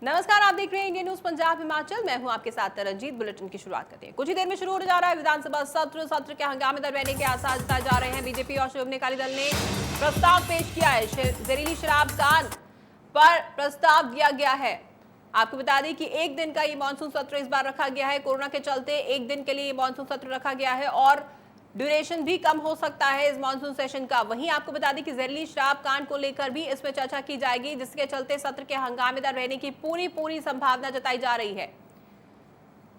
नमस्कार, आप देख रहे हैं इंडियन न्यूज पंजाब हिमाचल। मैं हूं आपके साथ रंजीत। बुलेटिन की शुरुआत करते हैं। कुछ ही देर में शुरू होने जा रहा है विधानसभा सत्र के हंगामेदार रहने के आसार जताए जा रहे हैं। बीजेपी और शिरोमणि अकाली दल ने प्रस्ताव पेश किया है। जहरीली शराब कांड पर प्रस्ताव दिया गया है। आपको बता दें कि एक दिन का ये मानसून सत्र इस बार रखा गया है। कोरोना के चलते एक दिन के लिए ये मानसून सत्र रखा गया है और ड्यूरेशन भी कम हो सकता है इस मानसून सेशन का। वहीं आपको बता दें कि जहरीली शराब कांड को लेकर भी इसमें चर्चा की जाएगी, जिसके चलते सत्र के हंगामेदार रहने की पूरी संभावना जताई जा रही है।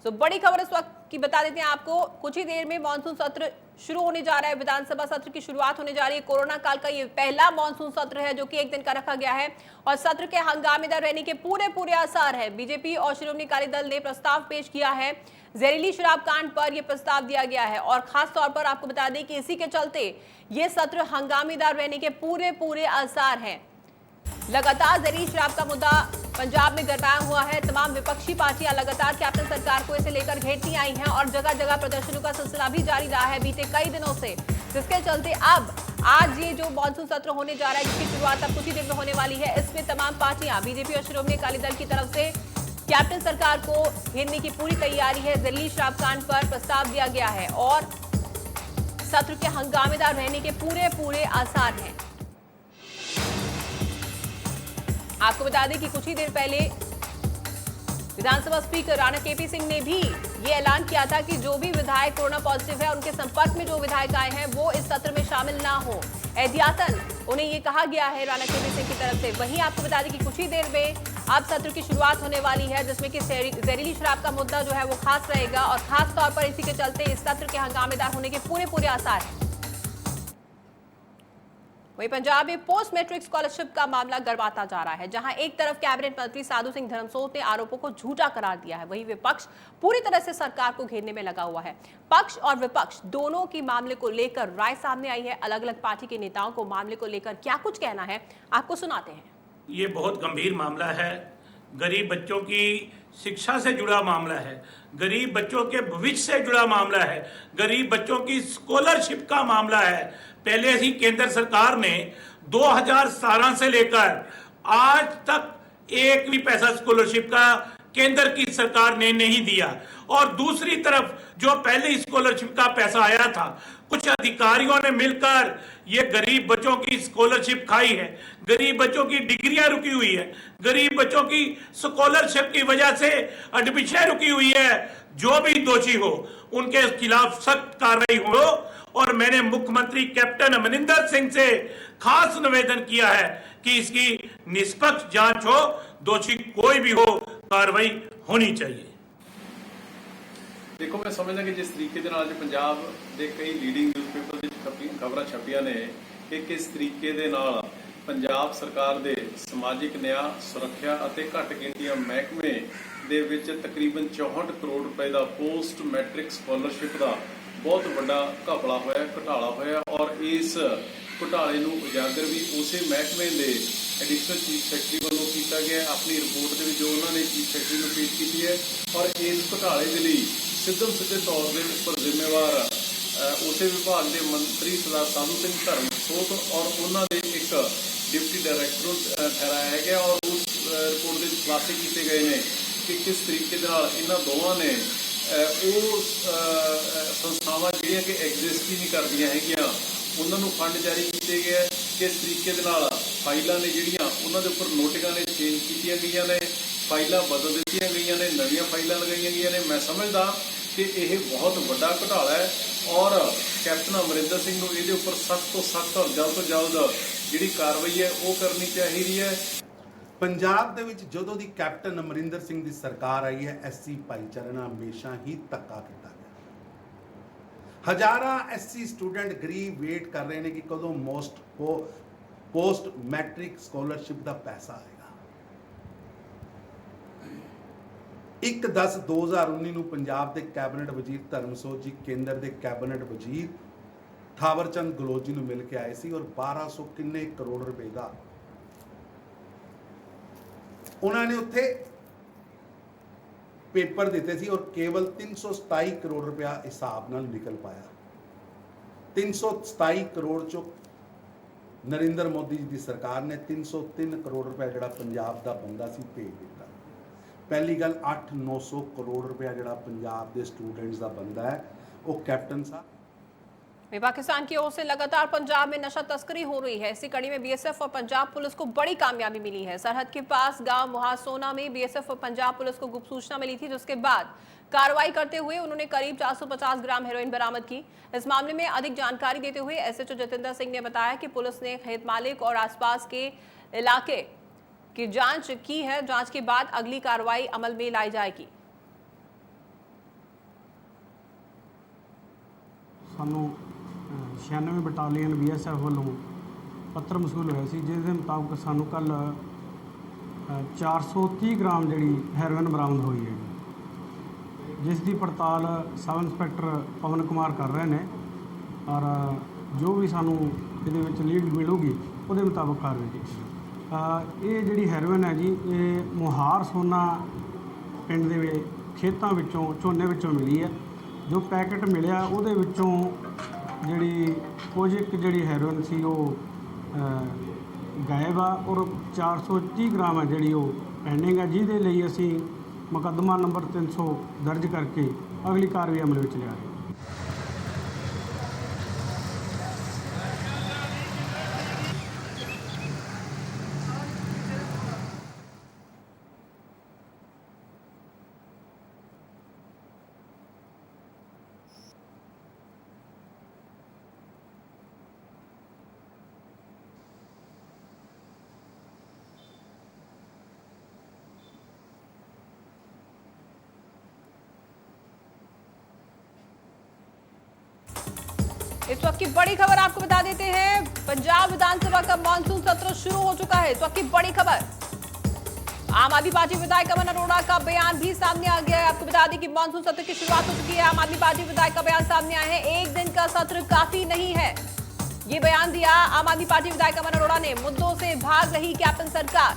तो बड़ी खबर इस वक्त की बता देते हैं आपको। कुछ ही देर में मानसून सत्र शुरू होने जा रहा है। विधानसभा सत्र की शुरुआत होने जा रही है। कोरोना काल का ये पहला मानसून सत्र है जो कि एक दिन का रखा गया है और सत्र के हंगामेदार रहने के पूरे आसार है। बीजेपी और शिरोमणि अकाली दल ने प्रस्ताव पेश किया है। जहरीली शराब कांड पर यह प्रस्ताव दिया गया है और खास तौर पर आपको बता दें कि इसी के चलते ये सत्र हंगामेदार रहने के पूरे आसार हैं। लगातार जहरीली शराब का मुद्दा पंजाब में गरमाया हुआ है। तमाम विपक्षी पार्टियां लगातार कैप्टन सरकार को इसे लेकर घेरती आई हैं और जगह जगह प्रदर्शनों का सिलसिला भी जारी रहा है बीते कई दिनों से, जिसके चलते अब आज ये जो मानसून सत्र होने जा रहा है, जिसकी शुरुआत अब कुछ ही देर में होने वाली है, इसमें तमाम पार्टियां बीजेपी और शिरोमणि अकाली दल की तरफ से कैप्टन सरकार को घेरने की पूरी तैयारी है। जहरीली शराब कांड पर प्रस्ताव दिया गया है और सत्र के हंगामेदार रहने के पूरे आसार हैं। आपको बता दें कि कुछ ही देर पहले विधानसभा स्पीकर राणा केपी सिंह ने भी ये ऐलान किया था कि जो भी विधायक कोरोना पॉजिटिव है, उनके संपर्क में जो विधायक आए हैं वो इस सत्र में शामिल ना हो। एहतियातन उन्हें ये कहा गया है राणा केपी सिंह की तरफ से। वहीं आपको बता दें कि कुछ ही देर में अब सत्र की शुरुआत होने वाली है, जिसमें कि जहरीली शराब का मुद्दा जो है वो खास रहेगा और खास तौर पर इसी के चलते इस सत्र के हंगामेदार होने के पूरे आसार हैं। वहीं पंजाब में पोस्ट मैट्रिक स्कॉलरशिप का मामला गरमाता जा रहा है, जहां एक तरफ कैबिनेट मंत्री साधु सिंह धर्मसोत ने आरोपों को झूठा करार दिया है, वहीं विपक्ष पूरी तरह से सरकार को घेरने में लगा हुआ है। पक्ष और विपक्ष दोनों की मामले को लेकर राय सामने आई है। अलग अलग पार्टी के नेताओं को मामले को लेकर क्या कुछ कहना है, आपको सुनाते हैं। ये बहुत गंभीर मामला है। गरीब बच्चों की शिक्षा से जुड़ा मामला है, गरीब बच्चों के भविष्य से जुड़ा मामला है, गरीब बच्चों की स्कॉलरशिप का मामला है। पहले ही केंद्र सरकार ने 2017 से लेकर आज तक एक भी पैसा स्कॉलरशिप का केंद्र की सरकार ने नहीं दिया और दूसरी तरफ जो पहले स्कॉलरशिप का पैसा आया था, कुछ अधिकारियों ने मिलकर ये गरीब बच्चों की स्कॉलरशिप खाई है, गरीब बच्चों की डिग्रियां रुकी हुई है, गरीब बच्चों की स्कॉलरशिप की वजह से एडमिशन रुकी हुई है। जो भी दोषी हो उनके खिलाफ सख्त कार्रवाई हो और मैंने मुख्यमंत्री कैप्टन अमरिंदर सिंह से खास निवेदन किया है कि इसकी निष्पक्ष जांच हो, दोषी कोई भी हो कार्रवाई होनी चाहिए। देखो, मैं समझदा कि जिस तरीके ਦੇ ਨਾਲ ਅੱਜ ਪੰਜਾਬ ਦੇ ਕਈ ਲੀਡਿੰਗ ਨਿਊਜ਼ਪੇਪਰ ਵਿੱਚ ਖਬਰਾਂ ਛਪੀਆਂ ਨੇ ਕਿ ਕਿਸ ਤਰੀਕੇ ਦੇ ਨਾਲ ਪੰਜਾਬ ਸਰਕਾਰ ਦੇ ਸਮਾਜਿਕ ਨਿਆਂ, ਸੁਰੱਖਿਆ ਅਤੇ ਘੱਟ ਗਿਣਤੀਆਂ ਮਹਿਕਮੇ ਦੇ ਵਿੱਚ ਤਕਰੀਬਨ 64 ਕਰੋੜ ਰੁਪਏ ਦਾ ਪੋਸਟ ਮੈਟ੍ਰਿਕ ਸਕਾਲਰਸ਼ਿਪ ਦਾ ਬਹੁਤ ਵੱਡਾ ਘੁਟਾਲਾ ਹੋਇਆ ਔਰ ਇਸ ਘੁਟਾਲੇ ਨੂੰ ਉਜਾਗਰ ਵੀ ਉਸੇ ਮਹਿਕਮੇ ਦੇ ਐਡੀਸ਼ਨਲ ਚੀਫ ਸੈਕਟਰੀ ਵੱਲੋਂ ਕੀਤਾ ਗਿਆ। ਆਪਣੀ ਰਿਪੋਰਟ ਦੇ ਵਿੱਚ ਜੋ ਉਹਨਾਂ ਨੇ ਚੀਫ ਸੈਕਟਰੀ ਨੂੰ ਪੇਸ਼ ਕੀਤੀ ਹੈ ਔਰ ਇਸ ਘੁਟਾਲੇ ਦੇ ਲਈ ਸਿੱਧੇ ਤੌਰ ਦੇ ਉੱਪਰ ਜ਼ਿੰਮੇਵਾਰ ਉਸੇ ਵਿਭਾਗ ਦੇ ਮੰਤਰੀ ਸਰਦਾਰ ਸਾਧੂ ਸਿੰਘ ਧਰਮਸੋਤ ਔਰ ਉਹਨਾਂ ਦੇ ਇੱਕ ਡਿਪਟੀ ਡਾਇਰੈਕਟਰ ਨੂੰ ਠਹਿਰਾਇਆ ਗਿਆ ਔਰ ਉਸ ਰਿਪੋਰਟ ਦੇ ਖੁਲਾਸੇ ਕੀਤੇ ਗਏ ਨੇ ਕਿ ਕਿਸ ਤਰੀਕੇ ਦੇ ਨਾਲ ਇਹਨਾਂ ਦੋਵਾਂ ਨੇ ਉਹ ਸੰਸਥਾਵਾਂ ਜਿਹੜੀਆਂ ਕਿ ਐਗਜ਼ਿਸਟ ਹੀ ਨਹੀਂ ਕਰਦੀਆਂ ਹੈਗੀਆਂ ਉਹਨਾਂ ਨੂੰ ਫੰਡ ਜਾਰੀ ਕੀਤੇ ਗਏ। ਕਿਸ ਤਰੀਕੇ ਦੇ ਨਾਲ ਫਾਈਲਾਂ ਨੇ ਜਿਹੜੀਆਂ ਉਹਨਾਂ ਦੇ ਉੱਪਰ ਨੋਟਿਕਾਂ ਨੇ ਚੇਂਜ ਕੀਤੀਆਂ ਗਈਆਂ ਨੇ, ਫਾਈਲਾਂ ਬਦਲ ਦਿੱਤੀਆਂ ਗਈਆਂ ਨੇ, ਨਵੀਆਂ ਫਾਈਲਾਂ ਲਗਾਈਆਂ ਗਈਆਂ ਨੇ। ਮੈਂ ਸਮਝਦਾ ਕਿ ਇਹ ਬਹੁਤ ਵੱਡਾ ਘੁਟਾਲਾ ਹੈ ਔਰ ਕੈਪਟਨ ਅਮਰਿੰਦਰ ਸਿੰਘ ਨੂੰ ਇਹਦੇ ਉੱਪਰ ਸਖਤ ਤੋਂ ਸਖਤ ਔਰ ਜਲਦ ਤੋਂ ਜਲਦ ਜਿਹੜੀ ਕਾਰਵਾਈ ਹੈ ਉਹ ਕਰਨੀ ਚਾਹੀਦੀ ਹੈ। ਪੰਜਾਬ ਦੇ ਵਿੱਚ ਜਦੋਂ ਦੀ ਕੈਪਟਨ ਅਮਰਿੰਦਰ ਸਿੰਘ ਦੀ ਸਰਕਾਰ ਆਈ ਹੈ, ਐਸਸੀ ਭਾਈਚਾਰੇ ਨਾਲ ਹਮੇਸ਼ਾ ਹੀ ਧੱਕਾ ਕੀਤਾ ਗਿਆ। ਹਜ਼ਾਰਾਂ ਐਸਸੀ ਸਟੂਡੈਂਟ ਗਰੀਬ ਵੇਟ ਕਰ ਰਹੇ ਨੇ ਕਿ ਕਦੋਂ ਪੋਸਟ ਮੈਟ੍ਰਿਕ ਸਕਾਲਰਸ਼ਿਪ ਦਾ ਪੈਸਾ ਆਏਗਾ। 1/10/2019 ਨੂੰ ਪੰਜਾਬ ਦੇ ਕੈਬਨਿਟ ਵਜ਼ੀਰ ਧਰਮਸੋਤ ਜੀ ਕੇਂਦਰ ਦੇ ਕੈਬਨਿਟ ਵਜ਼ੀਰ ਥਾਵਰਚੰਦ ਗਹਿਲੋਤ ਜੀ ਨੂੰ ਮਿਲ ਕੇ ਆਏ ਸੀ ਔਰ 1200 ਕਿੰਨੇ ਕਰੋੜ ਰੁਪਏ ਦਾ ਉਹਨਾਂ ਨੇ ਉੱਥੇ पेपर देते थे और केवल 327 करोड़ रुपया हिसाब नाल निकल पाया। 327 करोड़ चो नरेंद्र मोदी जी की सरकार ने 303 करोड़ रुपया जिहड़ा पंजाब दा बंदा सी भेज दिता। ਪਹਿਲੀ ਗੱਲ 8-900 ਕਰੋੜ ਰੁਪਇਆ ਜਿਹੜਾ ਪੰਜਾਬ ਦੇ ਸਟੂਡੈਂਟਸ ਦਾ ਬੰਦਾ ਹੈ ਉਹ ਕੈਪਟਨ ਸਾਹਿਬ। पाकिस्तान की ओर से लगातार पंजाब में नशा तस्करी हो रही है। इसी कड़ी में बीएसएफ और पंजाब पुलिस को बड़ी कामयाबी मिली है। सरहद के पास गांव मुहासोना में बीएसएफ और पंजाब पुलिस को गुप्त सूचना मिली थी, जिसके बाद कार्रवाई करते हुए उन्होंने करीब 450 ग्राम हेरोइन बरामद की। इस मामले में अधिक जानकारी देते हुए एसएचओ जतिंदर सिंह ने बताया कि पुलिस ने खेत मालिक और आसपास के इलाके की जांच की है। जांच के बाद अगली कार्रवाई अमल में लाई जाएगी। सानू 96 बटालियन BSF वालों पत्र मसूल हुआ सी, जिस मुताबिक सानू कल 430 ग्राम जी हैरोइन बरामद हुई है, जिसकी पड़ताल सब इंस्पैक्टर पवन कुमार कर रहे हैं और जो भी सानू ये लीड मिलूगी वो मुताबिक कार्रवाई। ये जी हैरोइन है जी, ये मुहार सोना पिंड के खेतों विचों झोने विचों मिली है। जो पैकेट मिलिया उहदे विचों जिहड़ी कुछ एक जिहड़ी हैरोइन सी वो गायब आ और 430 ग्राम है जिहड़ी वो पेंडिंग है, जिहदे लई असीं मुकदमा नंबर 300 दर्ज करके अगली कार्रवाई अमल विच लिया है। इस वक्त की बड़ी खबर आपको बता देते हैं, पंजाब विधानसभा का मानसून सत्र शुरू हो चुका है। इस वक्त की बड़ी खबर, आम आदमी पार्टी विधायक अमन अरोड़ा का बयान भी सामने आ गया है। आपको बता दें कि मानसून सत्र की शुरुआत हो चुकी है। आम आदमी पार्टी विधायक का बयान सामने आया है, एक दिन का सत्र काफी नहीं है, ये बयान दिया आम आदमी पार्टी विधायक अमन अरोड़ा ने। मुद्दों से भाग रही कैप्टन सरकार।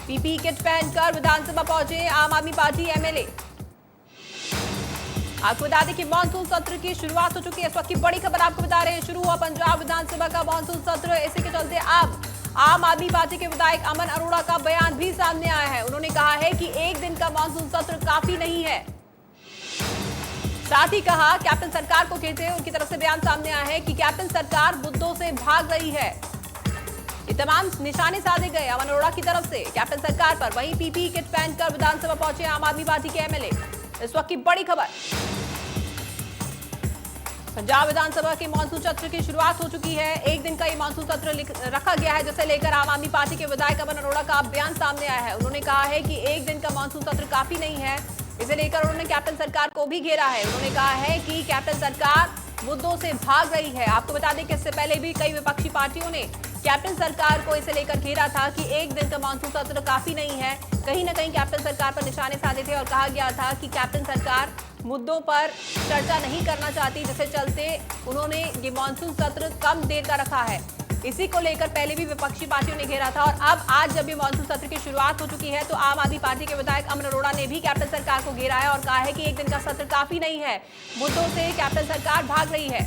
पीपीई किट पहनकर विधानसभा पहुंचे आम आदमी पार्टी एमएलए। आपको बता दें कि मानसून सत्र की शुरुआत हो चुकी है। इस वक्त की बड़ी खबर आपको बता रहे हैं, शुरू हुआ पंजाब विधानसभा का मानसून सत्र। इसी के चलते अब आम आदमी पार्टी के विधायक अमन अरोड़ा का बयान भी सामने आया है। उन्होंने कहा है कि एक दिन का मानसून सत्र काफी नहीं है। साथ ही कहा कैप्टन सरकार को कहते हुए उनकी तरफ से बयान सामने आया है कि कैप्टन सरकार मुद्दों से भाग रही है। ये तमाम निशाने साधे गए अमन अरोड़ा की तरफ से कैप्टन सरकार पर। वहीं पीपीई किट पहनकर विधानसभा पहुंचे आम आदमी पार्टी के एमएलए। इस वक्त की बड़ी खबर, पंजाब विधानसभा के मानसून सत्र की शुरुआत हो चुकी है। एक दिन का ये मानसून सत्र रखा गया है, जिसे लेकर आम आदमी पार्टी के विधायक अमन अरोड़ा का बयान सामने आया है। उन्होंने कहा है कि एक दिन का मानसून सत्र काफी नहीं है, इसे लेकर उन्होंने कैप्टन सरकार को भी घेरा है। उन्होंने कहा है कि कैप्टन सरकार मुद्दों से भाग रही है। आपको बता दें कि इससे पहले भी कई विपक्षी पार्टियों ने कैप्टन सरकार को इसे लेकर घेरा था कि एक दिन का मानसून सत्र काफी नहीं है। कहीं ना कहीं कैप्टन सरकार पर निशाने साधे थे और कहा गया था कि कैप्टन सरकार मुद्दों पर चर्चा नहीं करना चाहती, जिसके चलते उन्होंने ये मानसून सत्र कम देर का रखा है। इसी को लेकर पहले भी विपक्षी पार्टियों ने घेरा था और अब आज जब ये मानसून सत्र की शुरुआत हो चुकी है तो आम आदमी पार्टी के विधायक अमन अरोड़ा ने भी कैप्टन सरकार को घेरा है और कहा है कि एक दिन का सत्र काफी नहीं है, मुद्दों से कैप्टन सरकार भाग रही है।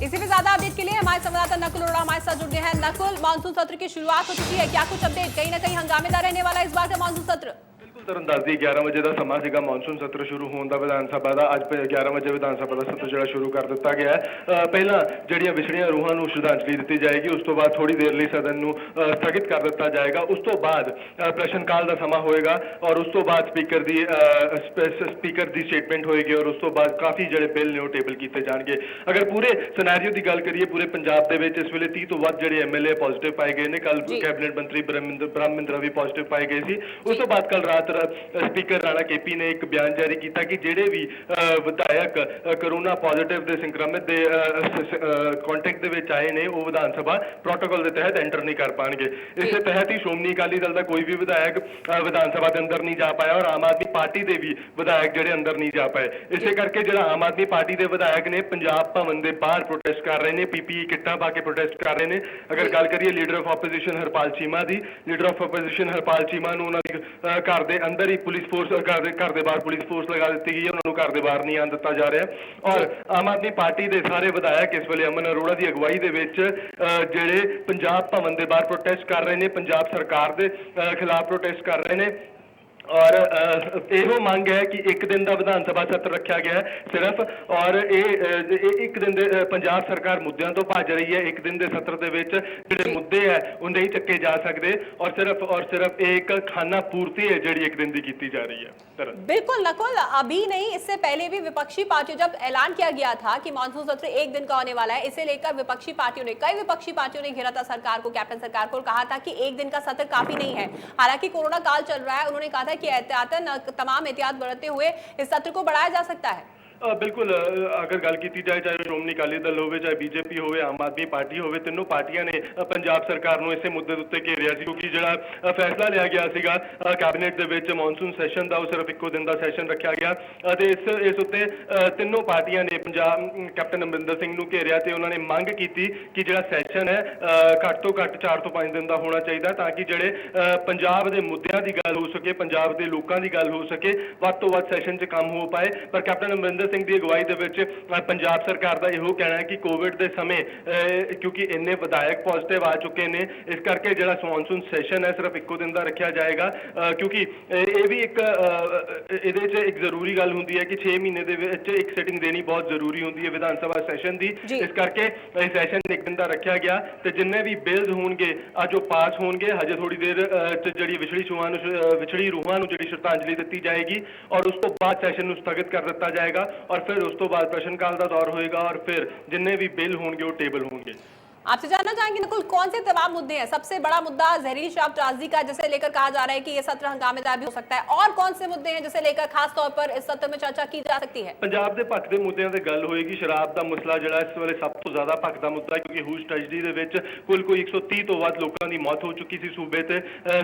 इसी पे ज्यादा अपडेट के लिए हमारे संवाददाता नकुल अरोड़ा हमारे साथ जुड़ गए हैं। नकुल, मानसून सत्र की शुरुआत हो चुकी है, क्या कुछ अपडेट? कहीं ना कहीं हंगामेदार रहने वाला इस बार का मानसून सत्र। ਤਰਨਤਾਰਨ 11 ਵਜੇ ਦਾ ਸਮਾਂ ਸੀਗਾ ਮਾਨਸੂਨ ਸਤਰ ਸ਼ੁਰੂ ਹੋਣ ਦਾ ਵਿਧਾਨ ਸਭਾ ਦਾ। ਅੱਜ 11 ਵਜੇ ਵਿਧਾਨ ਸਭਾ ਦਾ ਸਤਰ ਜਿਹੜਾ ਸ਼ੁਰੂ ਕਰ ਦਿੱਤਾ ਗਿਆ ਹੈ। ਪਹਿਲਾਂ ਜਿਹੜੀਆਂ ਵਿਛੜੀਆਂ ਰੂਹਾਂ ਨੂੰ ਸ਼ਰਧਾਂਜਲੀ ਦਿੱਤੀ ਜਾਏਗੀ, ਉਸ ਤੋਂ ਬਾਅਦ ਥੋੜੀ ਦੇਰ ਲਈ ਸਦਨ ਨੂੰ ਸਥਗਿਤ ਕਰ ਦਿੱਤਾ ਜਾਏਗਾ। ਉਸ ਤੋਂ ਬਾਅਦ ਪ੍ਰਸ਼ਨ ਕਾਲ ਦਾ ਸਮਾਂ ਹੋਏਗਾ ਔਰ ਉਸ ਤੋਂ ਬਾਅਦ ਸਪੀਕਰ ਦੀ ਸਟੇਟਮੈਂਟ ਹੋਏਗੀ ਔਰ ਉਸ ਤੋਂ ਬਾਅਦ ਕਾਫੀ ਜਿਹੜੇ ਬਿੱਲ ਨੇ ਉਹ ਟੇਬਲ ਕੀਤੇ ਜਾਣਗੇ। ਅਗਰ ਪੂਰੇ ਸਿਨੈਰੀਓ ਦੀ ਗੱਲ ਕਰੀਏ, ਪੂਰੇ ਪੰਜਾਬ ਦੇ ਵਿੱਚ ਇਸ ਵੇਲੇ 30 ਤੋਂ ਵੱਧ ਜਿਹੜੇ ਐਮਐਲਏ ਪੋਜ਼ਿਟਿਵ ਪਾਏ ਗਏ ਨੇ। ਕੱਲ ਕੈਬਨਿਟ ਮੰਤਰੀ ਬ੍ਰਹਮਿੰਦਰ ਵੀ ਪੋਜ਼ਿਟਿਵ ਪਾਏ ਗਏ ਸੀ। ਉਸ ਤੋਂ ਬਾਅਦ ਕੱਲ ਰਾਤ ਸਪੀਕਰ ਰਾਣਾ ਕੇਪੀ ਨੇ ਇੱਕ ਬਿਆਨ ਜਾਰੀ ਕੀਤਾ ਕਿ ਜਿਹੜੇ ਵੀ ਵਿਧਾਇਕ ਕੋਰੋਨਾ ਪੋਜ਼ਿਟਿਵ ਦੇ ਸੰਕਰਮਿਤ ਦੇ ਕੰਟੈਕਟ ਦੇ ਵਿੱਚ ਆਏ ਨੇ ਉਹ ਵਿਧਾਨ ਸਭਾ ਪ੍ਰੋਟੋਕਾਲ ਦੇ ਤਹਿਤ ਐਂਟਰ ਨਹੀਂ ਕਰ ਪਾਣਗੇ। ਇਸੇ ਤਹਿਤ ਹੀ ਸ਼੍ਰੋਮਣੀ ਅਕਾਲੀ ਦਲ ਦਾ ਕੋਈ ਵੀ ਵਿਧਾਇਕ ਵਿਧਾਨ ਸਭਾ ਦੇ ਅੰਦਰ ਨਹੀਂ ਜਾ ਪਾਇਆ ਔਰ ਆਮ ਆਦਮੀ ਪਾਰਟੀ ਦੇ ਵੀ ਵਿਧਾਇਕ ਜਿਹੜੇ ਅੰਦਰ ਨਹੀਂ ਜਾ ਪਾਏ। ਇਸੇ ਕਰਕੇ ਜਿਹੜਾ ਆਮ ਆਦਮੀ ਪਾਰਟੀ ਦੇ ਵਿਧਾਇਕ ਨੇ ਪੰਜਾਬ ਭਵਨ ਦੇ ਬਾਹਰ ਪ੍ਰੋਟੈਸਟ ਕਰ ਰਹੇ ਨੇ, ਪੀਪੀਈ ਕਿੱਟਾਂ ਪਾ ਕੇ ਪ੍ਰੋਟੈਸਟ ਕਰ ਰਹੇ ਨੇ। ਅਗਰ ਗੱਲ ਕਰੀਏ leader of opposition Harpal Cheema ਦੀ, leader of opposition Harpal Cheema ਨੂੰ ਉਹਨਾਂ ਦੇ ਘਰ ਦੇ ਅੰਦਰ ਹੀ ਪੁਲਿਸ ਫੋਰਸ ਘਰ ਦੇ ਬਾਹਰ ਪੁਲਿਸ ਫੋਰਸ ਲਗਾ ਦਿੱਤੀ ਗਈ ਹੈ, ਉਹਨਾਂ ਨੂੰ ਘਰ ਦੇ ਬਾਹਰ ਨਹੀਂ ਆਉਣ ਦਿੱਤਾ ਜਾ ਰਿਹਾ। ਔਰ ਆਮ ਆਦਮੀ ਪਾਰਟੀ ਦੇ ਸਾਰੇ ਵਿਧਾਇਕ ਇਸ ਵੇਲੇ ਅਮਨ ਅਰੋੜਾ ਦੀ ਅਗਵਾਈ ਦੇ ਵਿੱਚ ਜਿਹੜੇ ਪੰਜਾਬ ਭਵਨ ਦੇ ਬਾਹਰ ਪ੍ਰੋਟੈਸਟ ਕਰ ਰਹੇ ਨੇ, ਪੰਜਾਬ ਸਰਕਾਰ ਦੇ ਖਿਲਾਫ ਪ੍ਰੋਟੈਸਟ ਕਰ ਰਹੇ ਨੇ। ਔਰ ਇਹੋ ਮੰਗ ਹੈ ਕਿ ਇੱਕ ਦਿਨ ਦਾ ਵਿਧਾਨ ਸਭਾ ਸੱਤਰ ਰੱਖਿਆ ਗਿਆ ਹੈ ਸਿਰਫ, ਔਰ ਇਹ ਇੱਕ ਦਿਨ ਦੇ ਪੰਜਾਬ ਸਰਕਾਰ ਮੁੱਦਿਆਂ ਤੋਂ ਭੱਜ ਰਹੀ ਹੈ। ਇੱਕ ਦਿਨ ਦੇ ਸੱਤਰ ਦੇ ਵਿੱਚ ਜਿਹੜੇ ਮੁੱਦੇ ਹੈ ਉਹ ਨਹੀਂ ਚੱਕੇ ਜਾ ਸਕਦੇ, ਔਰ ਸਿਰਫ ਇੱਕ खाना पूर्ति है ਜਿਹੜੀ एक दिन ਦੀ ਕੀਤੀ जा रही है। बिल्कुल नकुल, अभी नहीं, इससे पहले भी विपक्षी पार्टियों, जब ऐलान किया गया था कि मानसून सत्र एक दिन का होने वाला है, इसे लेकर विपक्षी पार्टियों ने, कई विपक्षी पार्टियों ने घेरा था सरकार को, कैप्टन सरकार को, कहा था कि एक दिन का सत्र काफी नहीं है। हालांकि कोरोना काल चल रहा है, उन्होंने कहा था कि एहतियातन तमाम एहतियात बरतते हुए इस सत्र को बढ़ाया जा सकता है। बिल्कुल, अगर गल की जाए चाहे श्रोमणी अकाली दल हो, चाहे बीजेपी हो, आम आदमी पार्टी हो, तीनों पार्टियां ने पंजाब सरकार को इसे मुद्दे उत्ते घेरिया सी, क्योंकि जो फैसला लिया गया सीगा कैबिनेट दे मॉनसून सैशन का, सिर्फ एको दिन का सैशन रखा गया। इस उत्ते तीनों पार्टियां ने पंजाब कैप्टन अमरिंदर सिंह को घेरिया ते उन्होंने मंग की कि जो सैशन है घट तो घट 4 ਤੋਂ 5 दिन का होना चाहिए, ताकि जोड़े पंजाब के मुद्दों की गल हो सके, पंजाब के लोगों की गल हो सके, वध तो वध सैशन च काम हो पाए। पर कैप्टन अमरिंदर ਸਿੰਘ ਦੀ ਅਗਵਾਈ ਦੇ ਵਿੱਚ ਪੰਜਾਬ ਸਰਕਾਰ ਦਾ ਇਹੋ ਕਹਿਣਾ ਹੈ ਕਿ ਕੋਵਿਡ ਦੇ ਸਮੇਂ ਕਿਉਂਕਿ ਇੰਨੇ ਵਿਧਾਇਕ ਪੋਜ਼ਿਟਿਵ ਆ ਚੁੱਕੇ ਨੇ, ਇਸ ਕਰਕੇ ਜਿਹੜਾ ਮੌਨਸੂਨ ਸੈਸ਼ਨ ਹੈ ਸਿਰਫ ਇੱਕੋ ਦਿਨ ਦਾ ਰੱਖਿਆ ਜਾਏਗਾ, ਕਿਉਂਕਿ ਇਹ ਵੀ ਇੱਕ ਇਹਦੇ 'ਚ ਇੱਕ ਜ਼ਰੂਰੀ ਗੱਲ ਹੁੰਦੀ ਹੈ ਕਿ 6 ਮਹੀਨੇ ਦੇ ਵਿੱਚ ਇੱਕ ਸਿਟਿੰਗ ਦੇਣੀ ਬਹੁਤ ਜ਼ਰੂਰੀ ਹੁੰਦੀ ਹੈ ਵਿਧਾਨ ਸਭਾ ਸੈਸ਼ਨ ਦੀ। ਇਸ ਕਰਕੇ ਇਹ ਸੈਸ਼ਨ ਇੱਕ ਦਿਨ ਦਾ ਰੱਖਿਆ ਗਿਆ ਤੇ ਜਿੰਨੇ ਵੀ ਬਿੱਲਸ ਹੋਣਗੇ ਅੱਜ ਉਹ ਪਾਸ ਹੋਣਗੇ। ਹਜੇ ਥੋੜੀ ਦੇਰ 'ਚ ਜਿਹੜੀ ਵਿਛੜੀ ਰੂਹਾਂ ਨੂੰ ਜਿਹੜੀ ਸ਼ਰਧਾਂਜਲੀ ਦਿੱਤੀ ਜਾਏਗੀ ਔਰ ਉਸ ਤੋਂ ਬਾਅਦ ਸੈਸ਼ਨ ਨੂੰ ਸਥਗਿਤ ਕਰ ਦਿੱਤਾ ਜਾਏਗਾ और फिर उस तो बाद प्रश्नकाल का दौर होएगा और फिर जिन्ने भी बिल होंगे वो टेबल होंगे। आपसे जानना चाहेंगे नकुल, कौन से तमाम मुद्दे हैं? सबसे बड़ा मुद्दा जहरीली शराब त्रासदी का, जिसे लेकर कहा जा रहा है कि ये सत्र हंगामेदार भी हो सकता है, और कौन से मुद्दे हैं जिसे लेकर खास तौर पर इस सत्र में चर्चा की जा सकती है? पंजाब के भखदे मुद्दों की गल होएगी। शराब का मसला जिहड़ा इस वेले सब तो ज्यादा भखदा मुद्दा है, क्योंकि हूज ट्रेजडी दे विच कुल कोई 130 तो वध लोगों की मौत हो चुकी सी सूबे ते।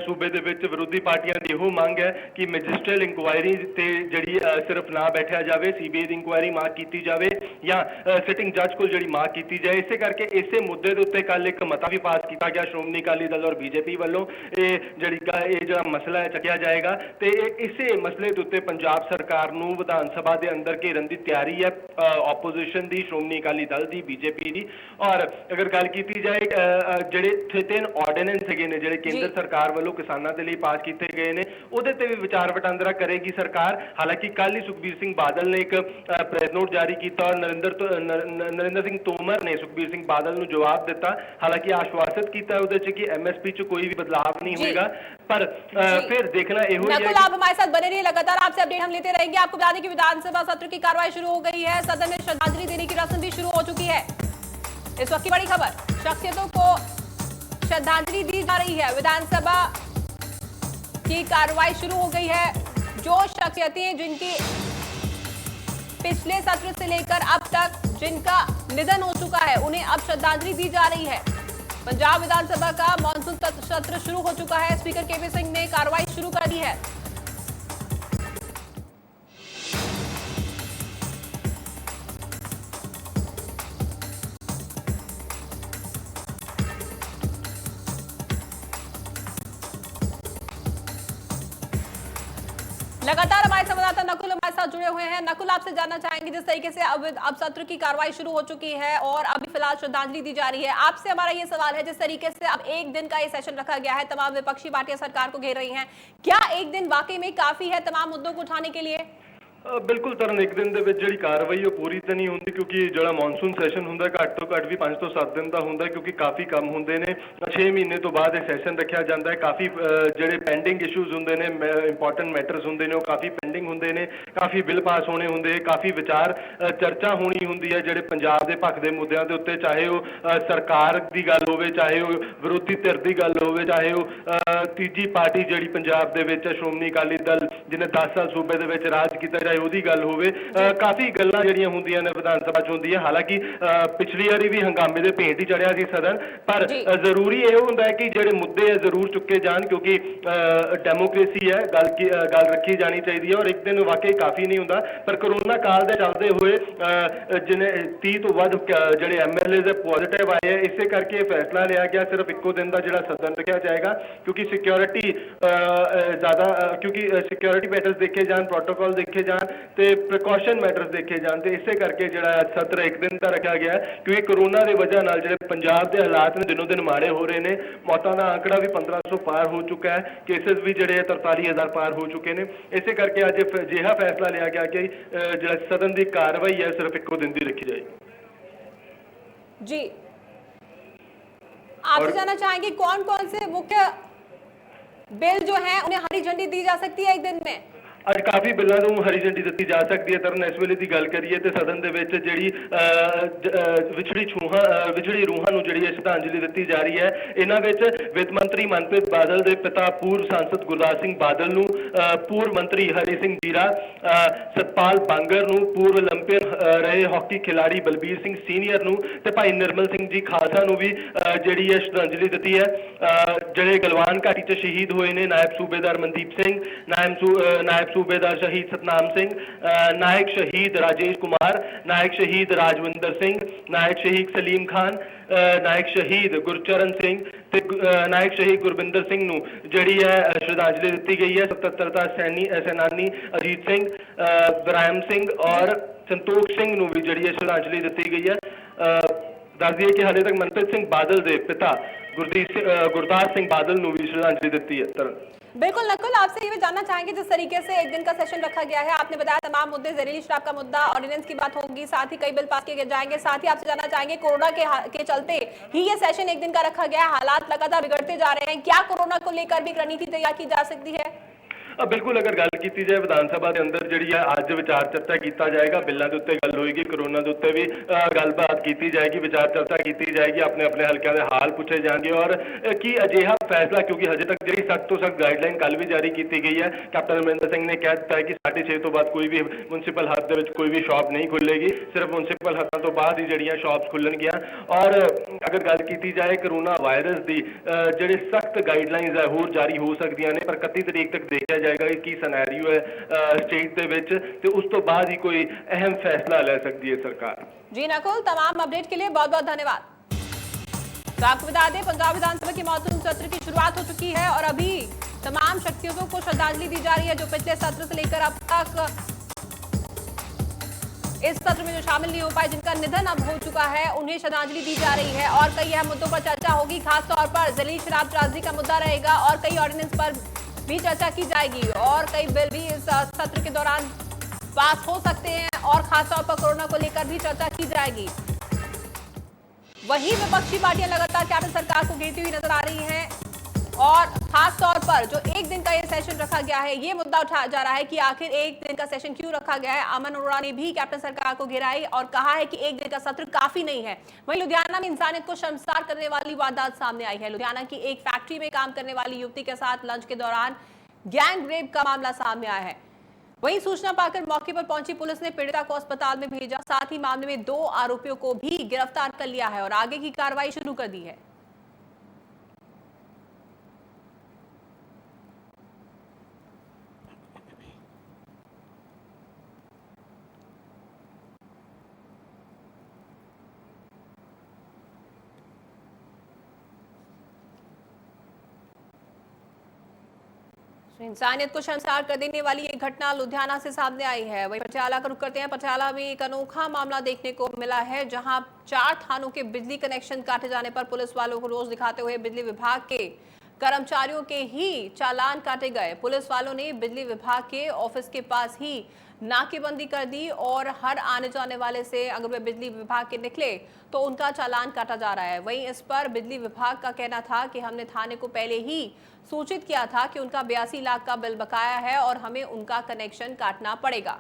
सूबे दे विच विरोधी पार्टियां की इहो मंग है कि मैजिस्ट्रेट इंक्वायरी ते जिहड़ी सिर्फ ना बैठा जाए, सीबीआई की इंक्वायरी मांग की जाए या सिटिंग जज को जिहड़ी मांग की जाए। इसे करके इसे मुद्दे दे उत्ते कल एक मता भी पास किया गया श्रोमणी अकाली दल और बीजेपी वालों, जो मसला है चकिया जाएगा। तो इसे मसले के उत्ते पंजाब सरकार नूं विधान सभा के अंदर घेरन की तैयारी है ओपोजिशन की, श्रोमणी अकाली दल की, बीजेपी की। और अगर गल की जाए ਜਿਹੜੇ 3 ਆਰਡੀਨੈਂਸ ਹੈਗੇ ਨੇ ਜਿਹੜੇ ਕੇਂਦਰ ਸਰਕਾਰ ਵੱਲੋਂ ਕਿਸਾਨਾਂ ਦੇ ਲਈ ਪਾਸ ਕੀਤੇ ਗਏ ਨੇ, ਉਹਦੇ ਤੇ ਵੀ ਵਿਚਾਰ ਵਟਾਂਦਰਾ ਕਰੇਗੀ ਸਰਕਾਰ। ਹਾਲਾਂਕਿ ਕੱਲ ਹੀ ਸੁਖਬੀਰ ਸਿੰਘ ਬਾਦਲ ਨੇ ਇੱਕ ਪ੍ਰੈਸ ਨੋਟ ਜਾਰੀ ਕੀਤਾ ਔਰ ਨਰਿੰਦਰ ਸਿੰਘ ਤੋਮਰ ਨੇ ਸੁਖਬੀਰ ਸਿੰਘ ਬਾਦਲ ਨੂੰ ਜਵਾਬ ਦਿੱਤਾ। हालांकि आश्वासित किया कि एमएसपी च कोई भी बदलाव नहीं होगा, पर फिर देखना यही है। आप हमारे साथ बने रहिए, लगातार आपसे अपडेट हम लेते रहेंगे। आपको बता दें कि विधानसभा सत्र की कार्रवाई शुरू हो गई है, सदन में श्रद्धांजलि देने की रस्म भी शुरू हो चुकी है। इस वक्त की बड़ी खबर, शख्सियतों को श्रद्धांजलि दी जा रही है। विधानसभा की कार्रवाई शुरू हो गई है। जो शख्सियतें जिनकी पिछले सत्र से लेकर अब तक जिनका निधन हो चुका है, उन्हें अब श्रद्धांजलि दी जा रही है। पंजाब विधानसभा का मॉनसून सत्र शुरू हो चुका है। स्पीकर केपी सिंह ने कार्रवाई शुरू कर दी है। लगातार हमारे संवाददाता नकुल हमारे साथ जुड़े हुए हैं। नकुल, आपसे जानना चाहेंगे, जिस तरीके से अब सत्र की कार्रवाई शुरू हो चुकी है और अभी फिलहाल श्रद्धांजलि दी जा रही है, आपसे हमारा ये सवाल है, जिस तरीके से अब एक दिन का ये सेशन रखा गया है, तमाम विपक्षी पार्टियां सरकार को घेर रही हैं, क्या एक दिन वाकई में काफी है तमाम मुद्दों को उठाने के लिए? बिल्कुल तरन, एक दिन ਦੇ ਜਿਹੜੀ ਕਾਰਵਾਈ ਉਹ ਪੂਰੀ ਤਾਂ ਨਹੀਂ ਹੁੰਦੀ, ਕਿਉਂਕਿ ਜਿਹੜਾ ਮੌਨਸੂਨ ਸੈਸ਼ਨ ਹੁੰਦਾ ਘੱਟ ਤੋਂ ਘੱਟ ਵੀ 5 ਤੋਂ 7 ਦਿਨ ਦਾ ਹੁੰਦਾ, ਕਿਉਂਕਿ ਕਾਫੀ ਕੰਮ ਹੁੰਦੇ ਨੇ। 6 ਮਹੀਨੇ ਤੋਂ ਬਾਅਦ ਇਹ ਸੈਸ਼ਨ ਰੱਖਿਆ ਜਾਂਦਾ ਹੈ। ਕਾਫੀ ਜਿਹੜੇ ਪੈਂਡਿੰਗ ਇਸ਼ੂਜ਼ ਹੁੰਦੇ ਨੇ, ਇੰਪੋਰਟੈਂਟ ਮੈਟਰਸ ਹੁੰਦੇ ਨੇ, ਉਹ ਕਾਫੀ ਪੈਂਡਿੰਗ ਹੁੰਦੇ ਨੇ, ਕਾਫੀ ਬਿੱਲ ਪਾਸ ਹੋਣੇ ਹੁੰਦੇ, ਕਾਫੀ ਵਿਚਾਰ ਚਰਚਾ ਹੋਣੀ ਹੁੰਦੀ ਹੈ ਜਿਹੜੇ ਪੰਜਾਬ ਦੇ ਭਖਦੇ ਮੁੱਦਿਆਂ ਦੇ ਉੱਤੇ, ਚਾਹੇ ਉਹ ਸਰਕਾਰ ਦੀ ਗੱਲ ਹੋਵੇ, ਚਾਹੇ ਉਹ ਵਿਰੋਧੀ ਧਿਰ ਦੀ ਗੱਲ ਹੋਵੇ, ਚਾਹੇ ਉਹ ਤੀਜੀ ਪਾਰਟੀ ਜਿਹੜੀ ਪੰਜਾਬ ਦੇ ਵਿੱਚ ਸ਼੍ਰੋਮਣੀ ਅਕਾਲੀ ਦਲ ਜਿਹਨੇ 10 ਸਾਲ ਸੂਬੇ ਦੇ ਵਿੱਚ ਰਾਜ ਕੀਤਾ, ਉਹਦੀ ਗੱਲ ਹੋਵੇ। ਕਾਫੀ ਗੱਲਾਂ ਜਿਹੜੀਆਂ ਹੁੰਦੀਆਂ ਨੇ ਵਿਧਾਨ ਸਭਾ ਚ ਹੁੰਦੀਆਂ। ਹਾਲਾਂਕਿ ਪਿਛਲੀ ਵਾਰੀ ਵੀ ਹੰਗਾਮੇ ਦੇ ਭੇਂਟ ਹੀ ਚੜਿਆ ਸੀ ਸਦਨ, ਪਰ ਜ਼ਰੂਰੀ ਇਹ ਹੁੰਦਾ ਹੈ ਕਿ ਜਿਹੜੇ ਮੁੱਦੇ ਜ਼ਰੂਰ ਚੁੱਕੇ ਜਾਣ, ਕਿਉਂਕਿ ਡੈਮੋਕ੍ਰੇਸੀ ਹੈ, ਗੱਲ ਰੱਖੀ ਜਾਣੀ ਚਾਹੀਦੀ ਹੈ। ਔਰ और एक दिन वाकई काफ़ी नहीं ਹੁੰਦਾ पर कोरोना काल ਦੇ ਚੱਲਦੇ ਹੋਏ जिन्हें 30 ਤੋਂ ਵੱਧ ਜਿਹੜੇ MLAs पॉजिटिव आए हैं इसे करके फैसला लिया गया सिर्फ ਇੱਕੋ दिन का ਜਿਹੜਾ सदन रखा जाएगा क्योंकि सिक्योरिटी ज़्यादा क्योंकि सिक्योरिटी मैटर्स देखे जान प्रोटोकॉल देखे जान तो प्रिकॉशन मैटर्स देखे जान तो इसे करके ਜਿਹੜਾ सत्र एक दिन का रखा गया क्योंकि कोरोना की वजह ਨਾਲ ਜਿਹੜੇ ਪੰਜਾਬ ਦੇ ਹਾਲਾਤ ਨੇ ਦਿਨੋਂ ਦਿਨ ਮਾੜੇ ਹੋ ਰਹੇ ਨੇ मौतों का आंकड़ा भी 1500 पार हो चुका है केसेस भी ਜਿਹੜੇ 43,000 पार हो चुके हैं इसे करके अज अजिहा फैसला लिया गया कि ਜਿਹੜਾ सदन की कार्रवाई है सिर्फ ਇੱਕੋ दिन की रखी जाएगी। जी आपसे जानना चाहेंगे कौन कौन से मुख्य बिल जो हैं उन्हें हरी झंडी दी जा सकती है एक दिन में? ਅੱਜ ਕਾਫੀ ਬਿੱਲਾਂ ਨੂੰ ਹਰੀ ਝੰਡੀ ਦਿੱਤੀ ਜਾ ਸਕਦੀ ਹੈ। ਤਰਨ ਇਸ ਵੇਲੇ ਦੀ ਗੱਲ ਕਰੀਏ ਤੇ ਸਦਨ ਦੇ ਵਿੱਚ ਜਿਹੜੀ ਵਿਛੜੀ ਰੂਹਾਂ ਨੂੰ ਜਿਹੜੀ ਸ਼ਰਧਾਂਜਲੀ ਦਿੱਤੀ ਜਾ ਰਹੀ ਹੈ ਇਹਨਾਂ ਵਿੱਚ ਵਿੱਤ ਮੰਤਰੀ ਮਨਪ੍ਰੀਤ ਬਾਦਲ ਦੇ ਪਿਤਾ ਪੂਰਵ ਸੰਸਦ ਗੁਰਦਾਸ ਸਿੰਘ ਬਾਦਲ ਨੂੰ, ਪੂਰਵ ਮੰਤਰੀ ਹਰੀ ਸਿੰਘ ਜੀਰਾ, ਸਤਪਾਲ ਬਾਂਗਰ ਨੂੰ, ਪੂਰਵ 올림픽 ਰਹੇ ਹਾਕੀ ਖਿਡਾਰੀ ਬਲਬੀਰ ਸਿੰਘ ਸੀਨੀਅਰ ਨੂੰ ਤੇ ਭਾਈ ਨਿਰਮਲ ਸਿੰਘ ਜੀ ਖਾਲਸਾ ਨੂੰ ਵੀ ਜਿਹੜੀ ਹੈ ਸ਼ਰਧਾਂਜਲੀ ਦਿੱਤੀ ਹੈ। ਜਿਹੜੇ ਗਲਵਾਨ ਘਾਟੀ 'ਚ ਸ਼ਹੀਦ ਹੋਏ ਨੇ ਨਾਇਬ ਸੂਬੇਦਾਰ ਮਨਦੀਪ ਸਿੰਘ, ਨਾਇਬ सूबेदार शहीद सतनाम सिंह, नायक शहीद राजेश कुमार, नायक शहीद राजविंदर सिंह, नायक शहीद सलीम खान, नायक शहीद गुरचरण सिंह ते नायक शहीद गुरबिंदर सिंह नूं जिहड़ी है श्रद्धांजलि दी गई है। स्वतंत्रता सेनानी अजीत सिंह, बराम सिंह और संतोख सिंह नूं भी जिहड़ी है श्रद्धांजलि दी गई है। दस दिए कि हाले तक मनप्रीत सिंह बादल के पिता गुरदास सिंह बादल नूं भी श्रद्धांजलि दी है। बिल्कुल नकुल, आपसे ये भी जानना चाहेंगे जिस तरीके से एक दिन का सेशन रखा गया है, आपने बताया तमाम मुद्दे, जहरीली शराब का मुद्दा, ऑर्डिनेंस की बात होगी, साथ ही कई बिल पास किए जाएंगे। साथ ही आपसे जानना चाहेंगे कोरोना के चलते ही ये सेशन एक दिन का रखा गया है, हालात लगातार बिगड़ते जा रहे हैं, क्या कोरोना को लेकर भी रणनीति तैयार की जा सकती है? बिल्कुल अगर गल की जाए विधान सभा के अंदर जी अज विचार चर्चा किया जाएगा, बिलों के उत्ते गल होएगी, कोरोना के उत्ते भी गलबात की जाएगी, विचार चर्चा की जाएगी, अपने अपने हल्कों के हाल पूछे जाएंगे और की अजिहा फैसला क्योंकि हजे तक जी सख्त तो सख्त गाइडलाइन कल भी जारी की गई है। कैप्टन अमरिंदर सिंह ने कह दिता है कि 6:30 तो बाद कोई भी मुनसिपल हद के कोई भी शॉप नहीं खुलेगी, सिर्फ मुनसिपल हदों तो बाद ही जड़ियाँ शॉप्स खुलनगियां। और अगर गल की जाए कोरोना वायरस की ਜਿਹੜੇ सख्त गाइडलाइनस है होर जारी हो सकदियां ने पर 31 तरीक तक देखा जाएगा कि सनैरियो है स्टेट दे विच ते उस तो बाद ही कोई अहम फैसला ले सकती है सरकार। जी नकुल, तमाम अपडेट के लिए बहुत बहुत धन्यवाद। तो आपको बता दें पंजाब विधानसभा के मॉनसून सत्र की शुरुआत हो चुकी है और अभी तमाम शख्सियतों को श्रद्धांजलि दी जा रही है जो पिछले सत्र से लेकर अब तक इस सत्र में जो शामिल नहीं हो पाए, जिनका निधन अब हो चुका है, उन्हें श्रद्धांजलि दी जा रही है। और कई अहम मुद्दों पर चर्चा होगी, खासतौर पर जहरीली शराब त्रासदी का मुद्दा रहेगा और कई ऑर्डिनेंस पर भी चर्चा की जाएगी और कई बिल भी इस सत्र के दौरान पास हो सकते हैं और खासतौर पर कोरोना को लेकर भी चर्चा की जाएगी। वहीं विपक्षी पार्टियां लगातार कैबिनेट सरकार को घेरती हुई नजर आ रही हैं और खास तौर पर जो एक दिन का ये सेशन रखा गया है, ये मुद्दा उठाया जा रहा है कि आखिर एक दिन का सेशन क्यों रखा गया है। अमन अरोड़ा ने भी कैप्टन सरकार को घेराई और कहा है कि एक दिन का सत्र काफी नहीं है। वहीं लुधियाना में इंसानियत को शर्मसार करने वाली वारदात सामने आई है। लुधियाना की एक फैक्ट्री में काम करने वाली युवती के साथ लंच के दौरान गैंग रेप का मामला सामने आया है। वहीं सूचना पाकर मौके पर पहुंची पुलिस ने पीड़िता को अस्पताल में भेजा, साथ ही मामले में 2 आरोपियों को भी गिरफ्तार कर लिया है और आगे की कार्रवाई शुरू कर दी है। इंसानियत को शर्मसार कर देने वाली एक घटना लुधियाना से सामने आई है। वहीं पटियाला का रुख करते हैं। पटियाला में एक अनोखा मामला देखने को मिला है जहां 4 थानों के बिजली कनेक्शन काटे जाने पर पुलिस वालों को रोष दिखाते हुए बिजली विभाग के कर्मचारियों के ही चालान काटे गए। पुलिस वालों ने बिजली विभाग के ऑफिस के पास ही नाकेबंदी कर दी और हर आने जाने वाले से अगर वे बिजली विभाग के निकले तो उनका चालान काटा जा रहा है। वहीं इस पर बिजली विभाग का कहना था कि हमने थाने को पहले ही सूचित किया था कि उनका 82 लाख का बिल बकाया है और हमें उनका कनेक्शन काटना पड़ेगा।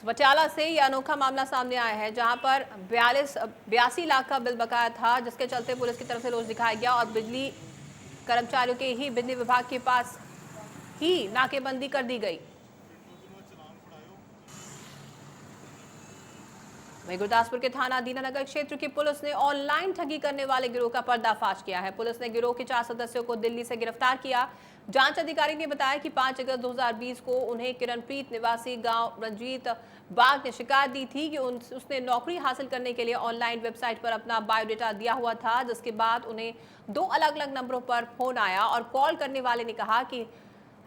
पटियाला से यह अनोखा मामला सामने आया है जहां पर 82 लाख का बिल बकाया था, जिसके चलते पुलिस की तरफ से रोष दिखाया गया और बिजली कर्मचारियों के ही बिजली विभाग के पास ही नाकेबंदी कर दी गई। वहीं गुरदासपुर के थाना दीनानगर क्षेत्र की पुलिस ने ऑनलाइन ठगी करने वाले गिरोह का पर्दाफाश किया है। पुलिस ने गिरोह के 4 सदस्यों को दिल्ली से गिरफ्तार किया। जांच अधिकारी ने बताया कि 5 अगस्त 2020 को उन्हें किरणप्रीत निवासी गांव रंजीत बाग ने शिकायत दी थी कि उसने नौकरी हासिल करने के लिए ऑनलाइन वेबसाइट पर अपना बायोडेटा दिया हुआ था, जिसके बाद उन्हें 2 अलग-अलग नंबरों पर फोन आया और कॉल करने वाले ने कहा कि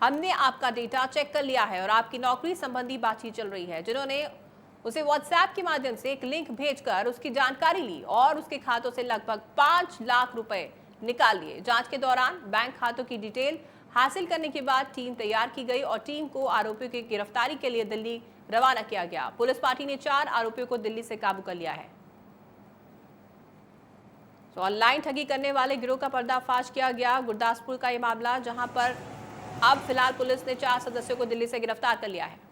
हमने आपका डेटा चेक कर लिया है और आपकी नौकरी संबंधी बातचीत चल रही है। जिन्होंने उसे व्हाट्सएप के माध्यम से एक लिंक भेजकर उसकी जानकारी ली और उसके खातों से लगभग 5 लाख रुपए निकाल लिए। जांच के दौरान बैंक खातों की डिटेल हासिल करने के बाद टीम तैयार की गई और टीम को आरोपियों की गिरफ्तारी के लिए दिल्ली रवाना किया गया। पुलिस पार्टी ने 4 आरोपियों को दिल्ली से काबू कर लिया है। तो ऑनलाइन ठगी करने वाले गिरोह का पर्दाफाश किया गया। गुरदासपुर का ये मामला, जहां पर अब फिलहाल पुलिस ने 4 सदस्यों को दिल्ली से गिरफ्तार कर लिया है।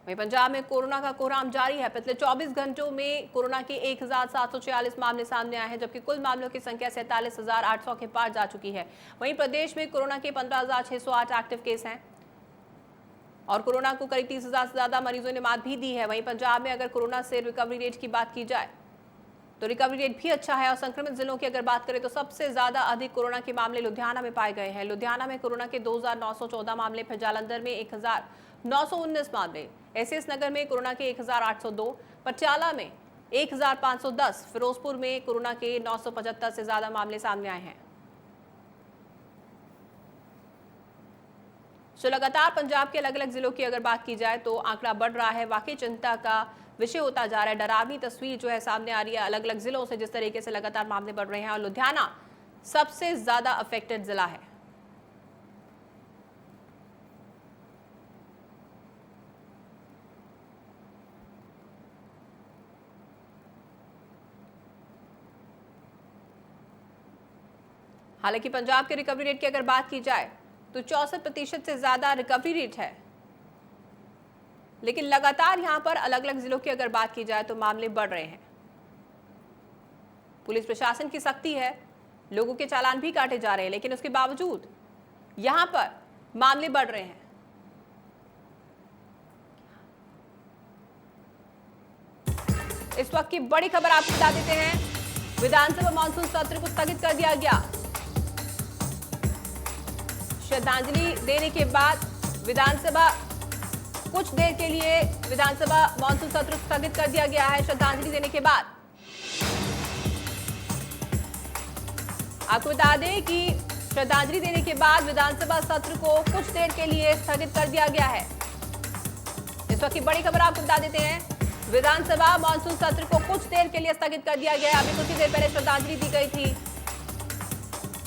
वहीं पंजाब में कोरोना का कोहराम जारी है। पिछले 24 घंटों में कोरोना के 1746 मामले सामने आए हैं, जबकि कुल मामलों की संख्या 47,800 के पार जा चुकी है। वहीं प्रदेश में कोरोना के 15,608 एक्टिव केस हैं और कोरोना को करीब 30,000 से ज्यादा मरीजों ने मात भी दी है। वहीं पंजाब में अगर कोरोना से रिकवरी रेट की बात की जाए तो रिकवरी रेट भी अच्छा है और संक्रमित जिलों की अगर बात करें तो सबसे ज्यादा अधिक कोरोना के मामले लुधियाना में पाए गए हैं। लुधियाना में कोरोना के 2,914 मामले, फिर जालंधर में 1,919 मामले, एसएस नगर में कोरोना के 1,802, पटियाला में 1,510, फिरोजपुर में कोरोना के 975 से ज्यादा मामले सामने आए हैं। तो लगातार पंजाब के अलग अलग जिलों की अगर बात की जाए तो आंकड़ा बढ़ रहा है, वाकई चिंता का विषय होता जा रहा है। डरावनी तस्वीर जो है सामने आ रही है अलग अलग जिलों से, जिस तरीके से लगातार मामले बढ़ रहे हैं और लुधियाना सबसे ज्यादा अफेक्टेड जिला है। हालांकि पंजाब के रिकवरी रेट की अगर बात की जाए तो 64% से ज्यादा रिकवरी रेट है, लेकिन लगातार यहां पर अलग अलग जिलों की अगर बात की जाए तो मामले बढ़ रहे हैं। पुलिस प्रशासन की सख्ती है, लोगों के चालान भी काटे जा रहे हैं, लेकिन उसके बावजूद यहां पर मामले बढ़ रहे हैं। इस वक्त की बड़ी खबर आपको बता देते हैं, विधानसभा मानसून सत्र को स्थगित कर दिया गया। श्रद्धांजलि देने के बाद विधानसभा कुछ देर के लिए विधानसभा मानसून सत्र स्थगित कर दिया गया है। श्रद्धांजलि देने के बाद आपको बता दें कि श्रद्धांजलि देने के बाद विधानसभा सत्र को कुछ देर के लिए स्थगित कर दिया गया है। इस वक्त की बड़ी खबर आपको बता देते हैं, विधानसभा मानसून सत्र को कुछ देर के लिए स्थगित कर दिया गया है। अभी कुछ ही देर पहले श्रद्धांजलि दी गई थी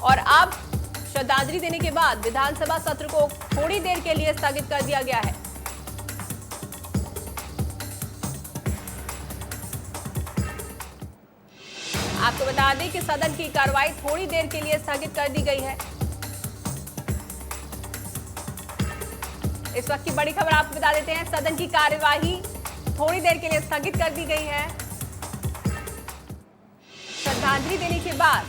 और अब श्रद्धांजलि देने के बाद विधानसभा सत्र को थोड़ी देर के लिए स्थगित कर दिया गया है। आपको बता दें कि सदन की कार्रवाई थोड़ी देर के लिए स्थगित कर दी गई है। इस वक्त की बड़ी खबर आपको बता देते हैं, सदन की कार्यवाही थोड़ी देर के लिए स्थगित कर दी गई है। श्रद्धांजलि देने के बाद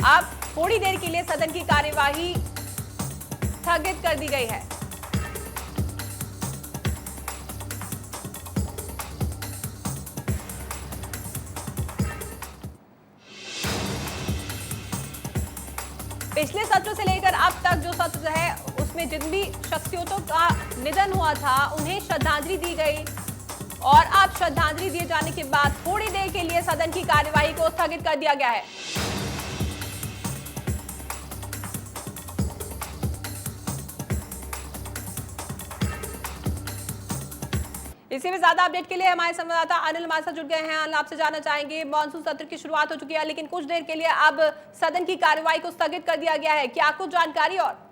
अब थोड़ी देर के लिए सदन की कार्यवाही स्थगित कर दी गई है। पिछले सत्र से लेकर अब तक जो सत्र है उसमें जिन भी शख्सियतों का निधन हुआ था उन्हें श्रद्धांजलि दी गई और अब श्रद्धांजलि दिए जाने के बाद थोड़ी देर के लिए सदन की कार्यवाही को स्थगित कर दिया गया है। इसी में ज्यादा अपडेट के लिए हमारे संवाददाता अनिल हमारे साथ जुड़ गए हैं। अनिल, आपसे जानना चाहेंगे, मानसून सत्र की शुरुआत हो चुकी है लेकिन कुछ देर के लिए अब सदन की कार्यवाही को स्थगित कर दिया गया है, क्या कुछ जानकारी? और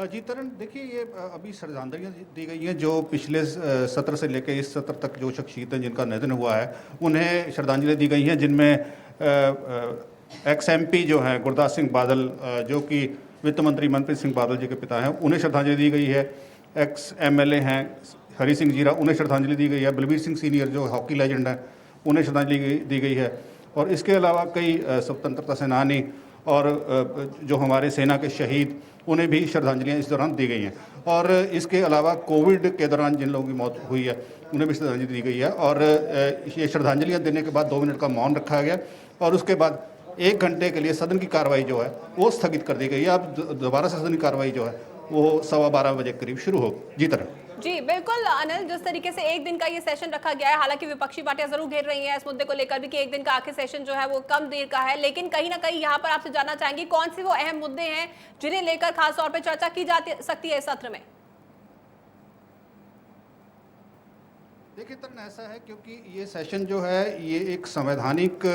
जी तरन, देखिए ये अभी श्रद्धांजलियाँ दी गई हैं जो पिछले सत्र से लेकर इस सत्र तक जो शख्सियतें जिनका निधन हुआ है उन्हें श्रद्धांजलि दी गई हैं, जिनमें एक्स MP जो हैं गुरदास सिंह बादल, जो कि वित्त मंत्री मनप्रीत सिंह बादल जी के पिता हैं, उन्हें श्रद्धांजलि दी गई है। एक्स MLA हैं हरी सिंह जीरा, उन्हें श्रद्धांजलि दी गई है। बलबीर सिंह सीनियर जो हॉकी लेजेंड हैं उन्हें श्रद्धांजलि दी गई है। और इसके अलावा कई स्वतंत्रता सेनानी और जो हमारे सेना के शहीद, उन्हें भी श्रद्धांजलियाँ इस दौरान दी गई हैं। और इसके अलावा कोविड के दौरान जिन लोगों की मौत हुई है उन्हें भी श्रद्धांजलि दी गई है। और ये श्रद्धांजलियाँ देने के बाद 2 मिनट का मौन रखा गया और उसके बाद 1 घंटे के लिए सदन की कार्रवाई जो है वो स्थगित कर दी गई है। अब दोबारा से सदन की कार्रवाई जो है वो 12:15 बजे करीब शुरू होगी। जी तरह जी बिल्कुल अनिल, जिस तरीके से 1 दिन का ये सेशन रखा गया है, हालांकि विपक्षी पार्टियां जरूर घेर रही हैं इस मुद्दे को लेकर भी कि 1 दिन का आखिर सेशन जो है वो कम देर का है, लेकिन कहीं ना कहीं यहाँ पर आपसे जानना चाहेंगे कौन से वो अहम मुद्दे हैं जिन्हें लेकर खास तौर पर चर्चा की जा सकती है इस सत्र में। देखिए तरन, ऐसा है क्योंकि ये सेशन जो है ये एक संवैधानिक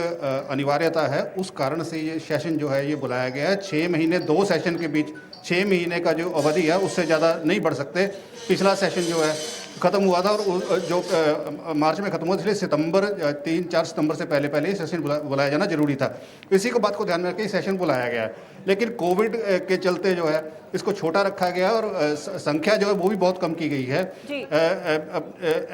अनिवार्यता है, उस कारण से ये सेशन जो है ये बुलाया गया है। 6 महीने 2 सेशन के बीच 6 महीने का जो अवधि है उससे ज़्यादा नहीं बढ़ सकते। पिछला सेशन जो है ख़त्म हुआ था और जो मार्च में ख़त्म हुआ, इसलिए सितंबर 3-4 सितंबर से पहले ये सेशन बुलाया जाना जरूरी था। इसी को बात को ध्यान में रखकर सेशन बुलाया गया है, लेकिन कोविड के चलते जो है इसको छोटा रखा गया और संख्या जो है वो भी बहुत कम की गई है।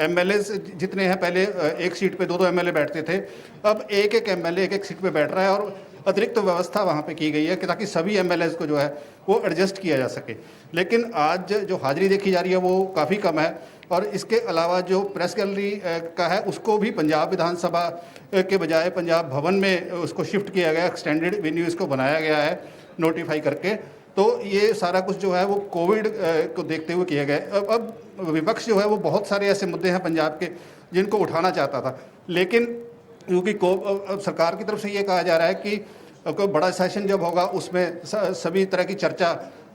एमएलए जितने हैं, पहले एक सीट पे 2-2 एमएलए बैठते थे, अब एक एमएलए एक सीट पे बैठ रहा है और अतिरिक्त व्यवस्था वहाँ पे की गई है कि ताकि सभी एमएलए को जो है वो एडजस्ट किया जा सके। लेकिन आज जो हाजिरी देखी जा रही है वो काफ़ी कम है और इसके अलावा जो प्रेस गैलरी का है उसको भी पंजाब विधानसभा के बजाय पंजाब भवन में उसको शिफ्ट किया गया, एक्सटेंडेड वेन्यू इसको बनाया गया है नोटिफाई करके। तो ये सारा कुछ जो है वो कोविड को देखते हुए किया गया। अब विपक्ष जो है वो बहुत सारे ऐसे मुद्दे हैं पंजाब के जिनको उठाना चाहता था, लेकिन क्योंकि सरकार की तरफ से ये कहा जा रहा है कि कोई बड़ा सेशन जब होगा उसमें सभी तरह की चर्चा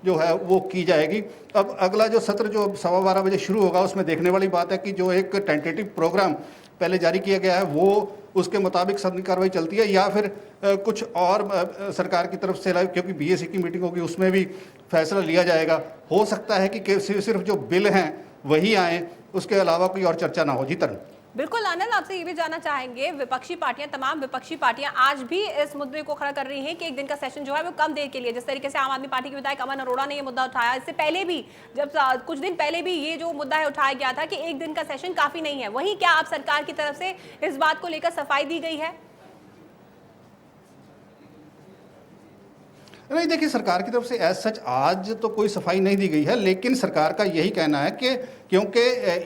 जो है वो की जाएगी। अब अगला जो सत्र जो 12:15 बजे शुरू होगा उसमें देखने वाली बात है कि जो एक टेंटेटिव प्रोग्राम पहले जारी किया गया है वो उसके मुताबिक सदन की कार्रवाई चलती है या फिर कुछ और सरकार की तरफ से, क्योंकि बीएसी की मीटिंग होगी उसमें भी फैसला लिया जाएगा। हो सकता है कि सिर्फ जो बिल हैं वही आए, उसके अलावा कोई और चर्चा ना हो। जी तरन बिल्कुल अनिल, आपसे ये भी जानना चाहेंगे, विपक्षी पार्टियां, तमाम विपक्षी पार्टियां आज भी इस मुद्दे को खड़ा कर रही हैं कि 1 दिन का सेशन जो है वो कम देर के लिए, जिस तरीके से आम आदमी पार्टी के विधायक अमन अरोड़ा ने ये मुद्दा उठाया, इससे पहले भी जब कुछ दिन पहले भी ये जो मुद्दा है उठाया गया था कि 1 दिन का सेशन काफी नहीं है, वहीं क्या आप सरकार की तरफ से इस बात को लेकर सफाई दी गई है? नहीं, देखिए सरकार की तरफ से एज सच आज तो कोई सफाई नहीं दी गई है, लेकिन सरकार का यही कहना है कि क्योंकि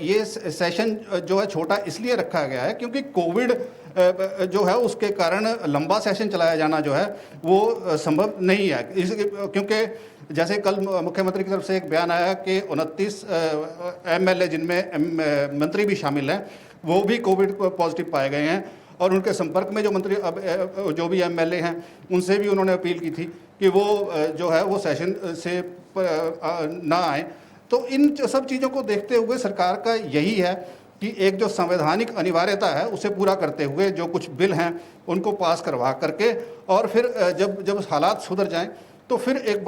ये सेशन जो है छोटा इसलिए रखा गया है क्योंकि कोविड जो है उसके कारण लंबा सेशन चलाया जाना जो है वो संभव नहीं है। क्योंकि जैसे कल मुख्यमंत्री की तरफ से एक बयान आया कि 29 एमएलए जिनमें मंत्री भी शामिल हैं वो भी कोविड पॉजिटिव पाए गए हैं और उनके संपर्क में जो मंत्री अब जो भी एमएलए हैं उनसे भी उन्होंने अपील की थी कि वो जो है वो सेशन से ना आए। तो इन सब चीज़ों को देखते हुए सरकार का यही है कि एक जो संवैधानिक अनिवार्यता है उसे पूरा करते हुए जो कुछ बिल हैं उनको पास करवा करके और फिर जब हालात सुधर जाएं तो फिर एक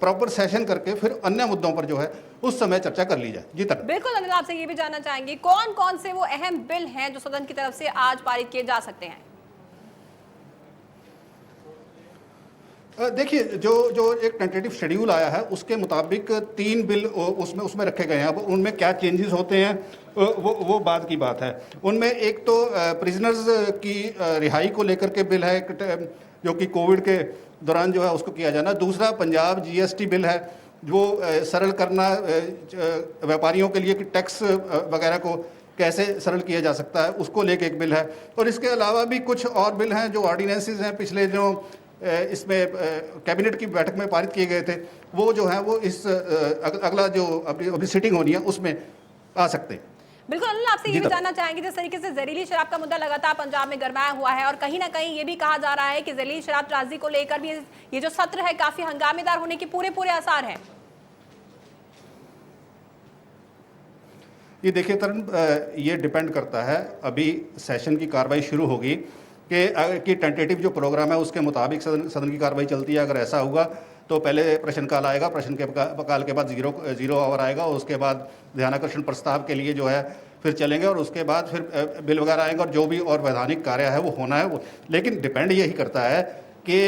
प्रॉपर सेशन करके फिर अन्य मुद्दों पर जो है उस समय चर्चा कर ली जाए। जी तक बिल्कुल अनिल, आपसे ये भी जानना चाहेंगे कौन कौन से वो अहम बिल हैं जो सदन की तरफ से आज पारित किए जा सकते हैं? देखिए जो एक टेंटेटिव शेड्यूल आया है उसके मुताबिक 3 बिल उसमें रखे गए हैं। अब उनमें क्या चेंजेस होते हैं वो बाद की बात है। उनमें एक तो प्रिजनर्स की रिहाई को लेकर के बिल है जो कि कोविड के दौरान जो है उसको किया जाना। दूसरा पंजाब जीएसटी बिल है जो सरल करना व्यापारियों के लिए कि टैक्स वगैरह को कैसे सरल किया जा सकता है उसको लेके एक बिल है। और इसके अलावा भी कुछ और बिल हैं जो ऑर्डिनेंसेस हैं पिछले जो इसमें कैबिनेट की बैठक में पारित किए गए थे वो जो है वो इस अगला जो अभी सिटिंग होनी है उसमें आ सकते हैं। बिल्कुल अनिल, आपसे ये भी जानना चाहेंगे जिस तरीके से जहरीली शराब का मुद्दा लगातार पंजाब में गरमाया हुआ है और कहीं ना कहीं ये भी कहा जा रहा है कि जहरीली शराब त्रासदी को लेकर भी ये जो सत्र है काफी हंगामेदार होने के पूरे आसार हैं। ये देखिए तरन, ये डिपेंड करता है, अभी सेशन की कार्रवाई शुरू होगी कि टेंटेटिव जो प्रोग्राम है उसके मुताबिक सदन की कार्रवाई चलती है। अगर ऐसा हुआ तो पहले प्रश्नकाल आएगा, प्रश्न के काल के बाद जीरो आवर आएगा और उसके बाद ध्यानाकर्षण प्रस्ताव के लिए जो है फिर चलेंगे और उसके बाद फिर बिल वगैरह आएंगे और जो भी और वैधानिक कार्य है वो होना है वो। लेकिन डिपेंड यही करता है कि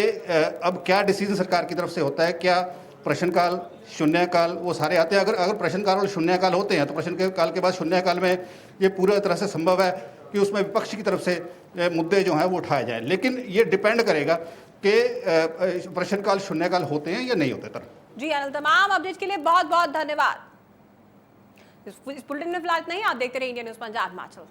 अब क्या डिसीजन सरकार की तरफ से होता है, क्या प्रश्नकाल शून्यकाल वो सारे आते हैं। अगर प्रश्नकाल और शून्यकाल होते हैं तो प्रश्नकाल के बाद शून्यकाल में ये पूरी तरह से संभव है कि उसमें विपक्ष की तरफ से मुद्दे जो हैं वो उठाए जाएं। लेकिन ये डिपेंड करेगा के प्रश्नकाल शून्यकाल होते हैं या नहीं होते तर जी अनिल, तमाम अपडेट्स के लिए बहुत बहुत धन्यवाद। इस बुलेटिन में फिलहाल नहीं, आप देखते रहिए इंडिया न्यूज पंजाब हिमाचल।